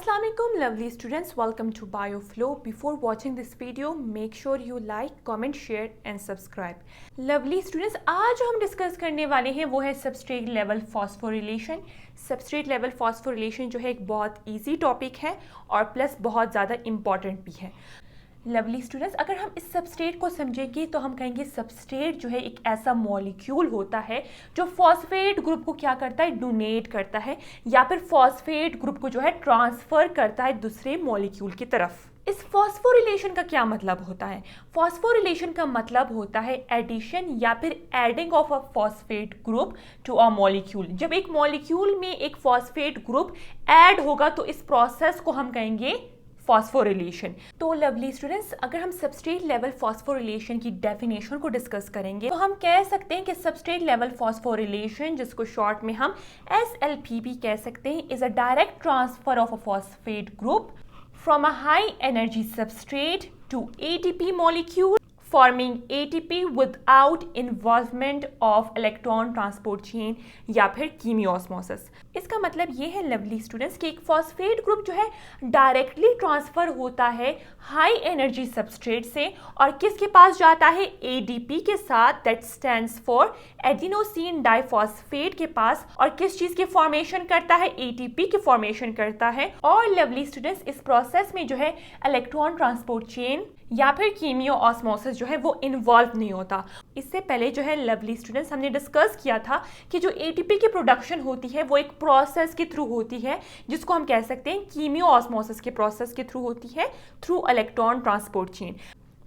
Assalamualaikum lovely students, welcome to BioFlow. Before watching this video, make sure you like, comment, share and subscribe. Lovely students, आज जो हम discuss करने वाले हैं वो है substrate level phosphorylation. Substrate level phosphorylation जो है एक बहुत इजी टॉपिक है और प्लस बहुत ज़्यादा इम्पॉर्टेंट भी है. लवली स्टूडेंट्स, अगर हम इस सबस्ट्रेट को समझेंगे तो हम कहेंगे सबस्ट्रेट जो है एक ऐसा मॉलिक्यूल होता है जो फॉस्फेट ग्रुप को क्या करता है, डोनेट करता है या फिर फॉस्फेट ग्रुप को जो है ट्रांसफर करता है दूसरे मॉलिक्यूल की तरफ. इस फॉस्फोरिलेशन का क्या मतलब होता है? फॉस्फोरिलेशन का मतलब होता है एडिशन या फिर adding of a phosphate group to a molecule. जब एक मॉलिक्यूल में एक फॉस्फेट ग्रुप ऐड होगा तो इस प्रोसेस को हम कहेंगे फॉस्फोरिलेशन. तो लवली स्टूडेंट्स, अगर हम सबस्ट्रेट लेवल फॉस्फोरिलेशन की डेफिनेशन को डिस्कस करेंगे तो हम कह सकते हैं कि सबस्ट्रेट लेवल फॉस्फोरिलेशन, जिसको शॉर्ट में हम SLP भी कह सकते हैं, is a direct transfer of a phosphate group from a high energy substrate to ATP molecule forming ATP without involvement of electron transport chain या फिर कीमियोस्मोसिस. इसका मतलब ये है लवली स्टूडेंट्स कि एक फॉस्फेट ग्रुप जो है डायरेक्टली ट्रांसफर होता है हाई एनर्जी सबस्ट्रेट से और किसके पास जाता है, ADP के साथ, that stands for adenosine diphosphate के पास, और किस चीज के फॉर्मेशन करता है, ATP के फॉर्मेशन करता है. और लवली स्टूडेंट्स, इस प्रोसेस में जो है इलेक्ट्रॉन ट्रांसपोर्ट चेन या फिर कीमियो ऑस्मोसिस जो है वो इन्वॉल्व नहीं होता. इससे पहले जो है लवली स्टूडेंट्स हमने डिस्कस किया था कि जो ATP की प्रोडक्शन होती है वो एक प्रोसेस के थ्रू होती है जिसको हम कह सकते हैं कीमियो ऑस्मोसिस के प्रोसेस के थ्रू होती है, थ्रू इलेक्ट्रॉन ट्रांसपोर्ट चेन.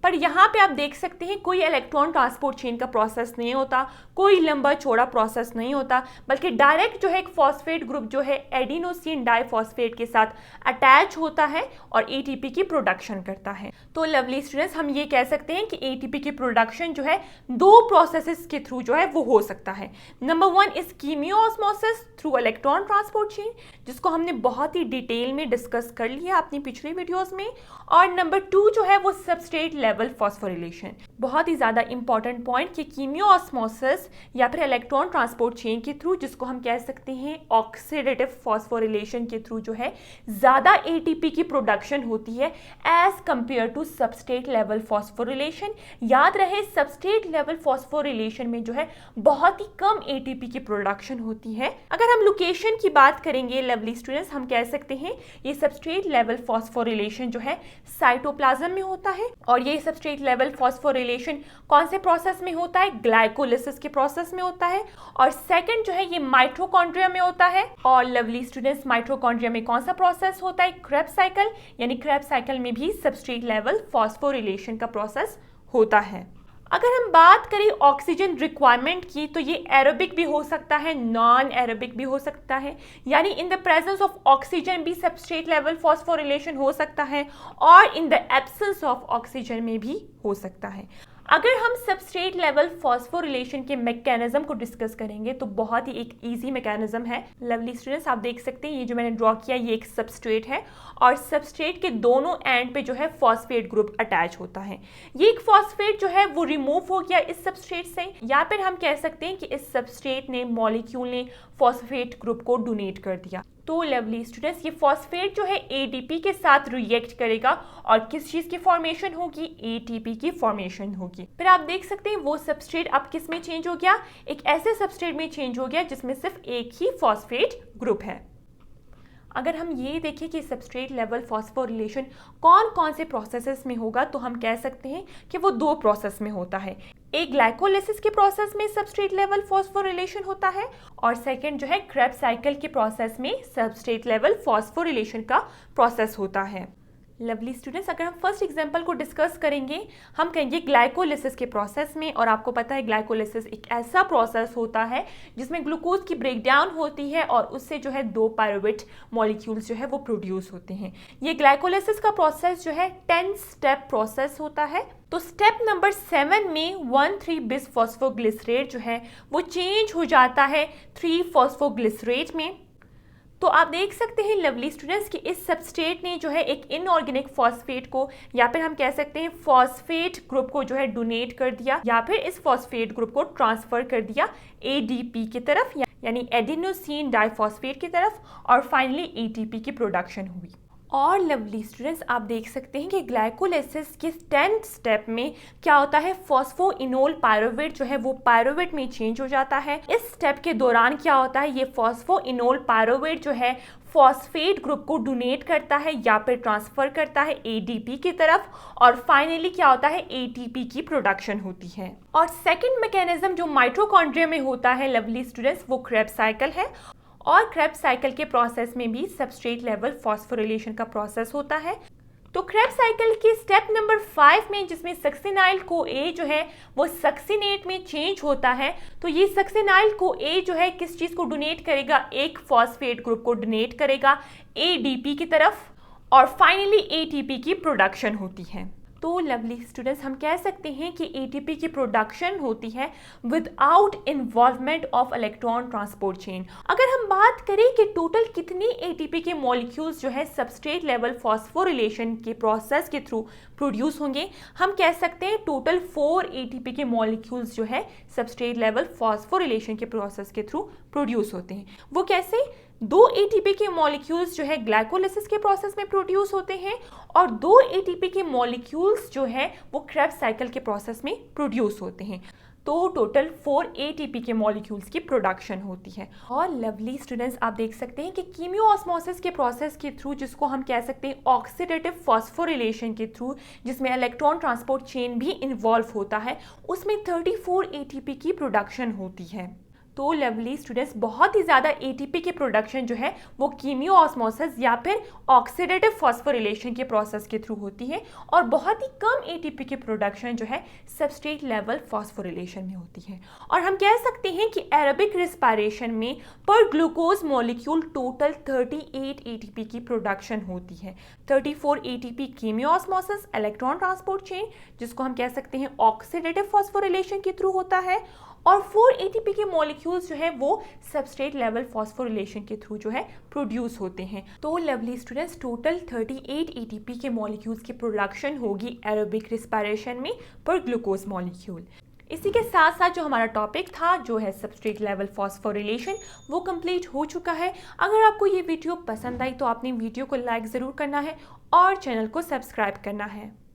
पर यहाँ पे आप देख सकते हैं कोई इलेक्ट्रॉन ट्रांसपोर्ट चेन का प्रोसेस नहीं होता, कोई लंबा चौड़ा प्रोसेस नहीं होता, बल्कि डायरेक्ट जो है एक फॉस्फेट ग्रुप जो है एडिनोसिन डाइफॉस्फेट के साथ अटैच होता है और ATP की प्रोडक्शन करता है. तो लवली स्टूडेंट्स, हम ये कह सकते हैं कि ATP की प्रोडक्शन जो है दो प्रोसेसेस के थ्रू जो है वो हो सकता है. Number 1 is chemiosmosis through electron transport chain, जिसको हमने बहुत ही डिटेल में डिस्कस कर लिया अपनी पिछली वीडियोस में. और नंबर 2 जो है वो सबस्ट्रेट लेवल फॉस्फोरिलेशन. बहुत ही ज्यादा इंपॉर्टेंट पॉइंट कि कीमियोऑस्मोसिस या फिर इलेक्ट्रॉन ट्रांसपोर्ट चेन के थ्रू, जिसको हम कह सकते हैं ऑक्सीडेटिव फॉस्फोरिलेशन के थ्रू जो है ज्यादा ATP की प्रोडक्शन होती है as compare to substrate level phosphorylation. याद रहे, सबस्ट्रेट लेवल फॉस्फोरिलेशन में जो है बहुत ही कम ATP की प्रोडक्शन होती है. अगर हम लोकेशन की बात करेंगे लवली स्टूडेंट्स, हम कह सकते हैं ये सबस्ट्रेट लेवल फॉस्फोरिलेशन जो है साइटोप्लाज्म में होता है. और ये सबस्ट्रेट लेवल फॉस्फोरिलेशन कौन से प्रोसेस में होता है, ग्लाइकोलिसिस के प्रोसेस में होता है. और सेकंड जो है ये माइटोकॉन्ड्रिया में होता है. और लवली स्टूडेंट्स, माइटोकॉन्ड्रिया में कौन सा प्रोसेस होता है, क्रेब्स साइकिल. यानी क्रेब्स साइकिल में भी सबस्ट्रेट लेवल फॉस्फोरिलेशन का प्रोसेस होता है. अगर हम बात करें ऑक्सीजन रिक्वायरमेंट की तो ये एरोबिक भी हो सकता है, नॉन एरोबिक भी हो सकता है. यानी in the presence of oxygen भी सबस्ट्रेट लेवल फॉस्फोरिलेशन हो सकता है और in the absence of oxygen में भी हो सकता है. अगर हम सबस्ट्रेट लेवल फॉस्फोरिलेशन के मैकेनिज्म को डिस्कस करेंगे तो बहुत ही एक इजी मैकेनिज्म है. लवली स्टूडेंट्स, आप देख सकते हैं ये जो मैंने ड्रॉ किया ये एक सबस्ट्रेट है और सबस्ट्रेट के दोनों एंड पे जो है फॉस्फेट ग्रुप अटैच होता है. ये एक फॉस्फेट जो है वो रिमूव हो गया इस सबस्ट्रेट से, या फिर हम कह सकते हैं कि इस सबस्ट्रेट ने, मॉलिक्यूल ने फॉस्फेट ग्रुप को डोनेट कर दिया. तो लवली स्टूडेंट्स, ये फॉस्फेट जो है ADP के साथ रिएक्ट करेगा और किस चीज की फॉर्मेशन होगी, ATP की फॉर्मेशन होगी. फिर आप देख सकते हैं वो सबस्ट्रेट अब किस में चेंज हो गया, एक ऐसे सबस्ट्रेट में चेंज हो गया जिसमें सिर्फ एक ही फॉस्फेट ग्रुप है. अगर हम ये देखें कि सबस्ट्रेट लेवल फॉस्फोरिलेशन कौन कौन से प्रोसेसेस में होगा तो हम कह सकते हैं कि वो दो प्रोसेस में होता है. एक ग्लाइकोलिसिस के प्रोसेस में सबस्ट्रेट लेवल फॉस्फोरिलेशन होता है और सेकंड जो है क्रेब्स साइकिल के प्रोसेस में सबस्ट्रेट लेवल फॉस्फोरिलेशन का प्रोसेस होता है. लवली स्टूडेंट्स, अगर हम फर्स्ट एग्जांपल को डिस्कस करेंगे, हम कहेंगे ग्लाइकोलिसिस के प्रोसेस में. और आपको पता है ग्लाइकोलिसिस एक ऐसा प्रोसेस होता है जिसमें ग्लूकोज की ब्रेकडाउन होती है और उससे जो है 2 पायरुवेट मॉलिक्यूल्स जो है वो प्रोड्यूस होते हैं. ये ग्लाइकोलिसिस का प्रोसेस जो है 10 स्टेप प्रोसेस होता है. तो स्टेप नंबर 7 में 1,3 बिस फॉस्फोग्लिसरेट जो है वो चेंज हो जाता है 3 फॉस्फोग्लिसरेट में. तो आप देख सकते हैं लवली स्टूडेंट्स कि इस सबस्ट्रेट ने जो है एक इनऑर्गेनिक फॉस्फेट को, या फिर हम कह सकते हैं फॉस्फेट ग्रुप को जो है डोनेट कर दिया, या फिर इस फॉस्फेट ग्रुप को ट्रांसफर कर दिया ADP की तरफ, यानी एडिनोसिन डाइफॉस्फेट की तरफ, और फाइनली ATP की प्रोडक्शन हुई. और लवली स्टूडेंट्स, आप देख सकते हैं कि ग्लाइकोलाइसिस के 10th स्टेप में क्या होता है, फॉस्फोइनोल पायरुवेट जो है वो पायरुवेट में चेंज हो जाता है। इस स्टेप के दौरान क्या होता है, ये फॉस्फोइनोल पायरुवेट जो है फॉस्फेट ग्रुप को डोनेट करता है या फिर ट्रांसफर करता है एडीपी की तरफ, और फाइनली क्या होता है, एटीपी की प्रोडक्शन होती है। और सेकंड मैकेनिज्म जो माइटोकॉन्ड्रिया में होता है लवली स्टूडेंट्स, वो क्रेब्स साइकिल है। और क्रेब्स साइकिल के प्रोसेस में भी सबस्ट्रेट लेवल फॉस्फोरिलेशन का प्रोसेस होता है। तो क्रेब्स साइकिल के स्टेप नंबर 5 में, जिसमें सक्सिनाइल को ए जो है वो सक्सिनेट में चेंज होता है, तो ये सक्सिनाइल को ए जो है किस चीज़ को डोनेट करेगा, एक फॉस्फेट ग्रुप को डोनेट करेगा एडीपी की तरफ, और फाइनली एटीपी की प्रोडक्शन होती है। तो लवली स्टूडेंट्स, हम कह सकते हैं कि एटीपी की प्रोडक्शन होती है without involvement of electron transport chain. अगर हम बात करें कि टोटल कितने एटीपी के मॉलिक्यूल्स जो है सबस्ट्रेट लेवल फॉस्फोरिलेशन के प्रोसेस के थ्रू प्रोड्यूस होंगे, हम कह सकते हैं टोटल 4 एटीपी के मॉलिक्यूल्स जो है सबस्ट्रेट लेवल फॉस्फोरिलेशन के प्रोसेस के थ्रू प्रोड्यूस होते हैं। वो कैसे, 2 एटीपी के मॉलिक्यूल्स जो है ग्लाइकोलाइसिस के प्रोसेस में प्रोड्यूस होते हैं, और 2 एटीपी के मॉलिक्यूल्स जो है वो क्रेब्स साइकिल के प्रोसेस में प्रोड्यूस होते हैं। तो टोटल 4 एटीपी के मॉलिक्यूल्स की प्रोडक्शन होती है। और लवली स्टूडेंट्स, आप देख सकते हैं कि कीमियोऑस्मोसिस के प्रोसेस के थ्रू, जिसको हम कह सकते हैं ऑक्सीडेटिव फॉस्फोरिलेशन के थ्रू, जिसमें इलेक्ट्रॉन ट्रांसपोर्ट चेन भी इन्वॉल्व होता है, उसमें 34 एटीपी की प्रोडक्शन होती है। तो लवली स्टूडेंट्स, बहुत ही ज़्यादा एटीपी की प्रोडक्शन जो है वो कीमियोऑस्मोसिस या फिर ऑक्सीडेटिव फॉस्फोरिलेशन के प्रोसेस के थ्रू होती है, और बहुत ही कम एटीपी की प्रोडक्शन जो है सबस्ट्रेट लेवल फॉस्फोरिलेशन में होती है। और हम कह सकते हैं कि एरोबिक रिस्पायरेशन में पर ग्लूकोज मॉलिक्यूल टोटल 38 एटीपी की प्रोडक्शन होती है। 34 एटीपी कीमियोऑस्मोसिस इलेक्ट्रॉन ट्रांसपोर्ट चेन, जिसको हम कह सकते हैं ऑक्सीडेटिव फॉस्फोरिलेशन के थ्रू होता है, और 4 एटीपी के मॉलिक्यूल्स जो है वो सबस्ट्रेट लेवल फॉस्फोरिलेशन के थ्रू जो है प्रोड्यूस होते हैं। तो लवली स्टूडेंट्स, टोटल 38 एटीपी के मॉलिक्यूल्स की प्रोडक्शन होगी एरोबिक रिस्पायरेशन में पर ग्लूकोज मॉलिक्यूल। इसी के साथ साथ जो हमारा टॉपिक था जो है सबस्ट्रेट लेवल फॉस्फोरिलेशन, वो कंप्लीट हो चुका है। अगर आपको ये वीडियो पसंद आई तो आपने वीडियो को लाइक ज़रूर करना है और चैनल को सब्सक्राइब करना है।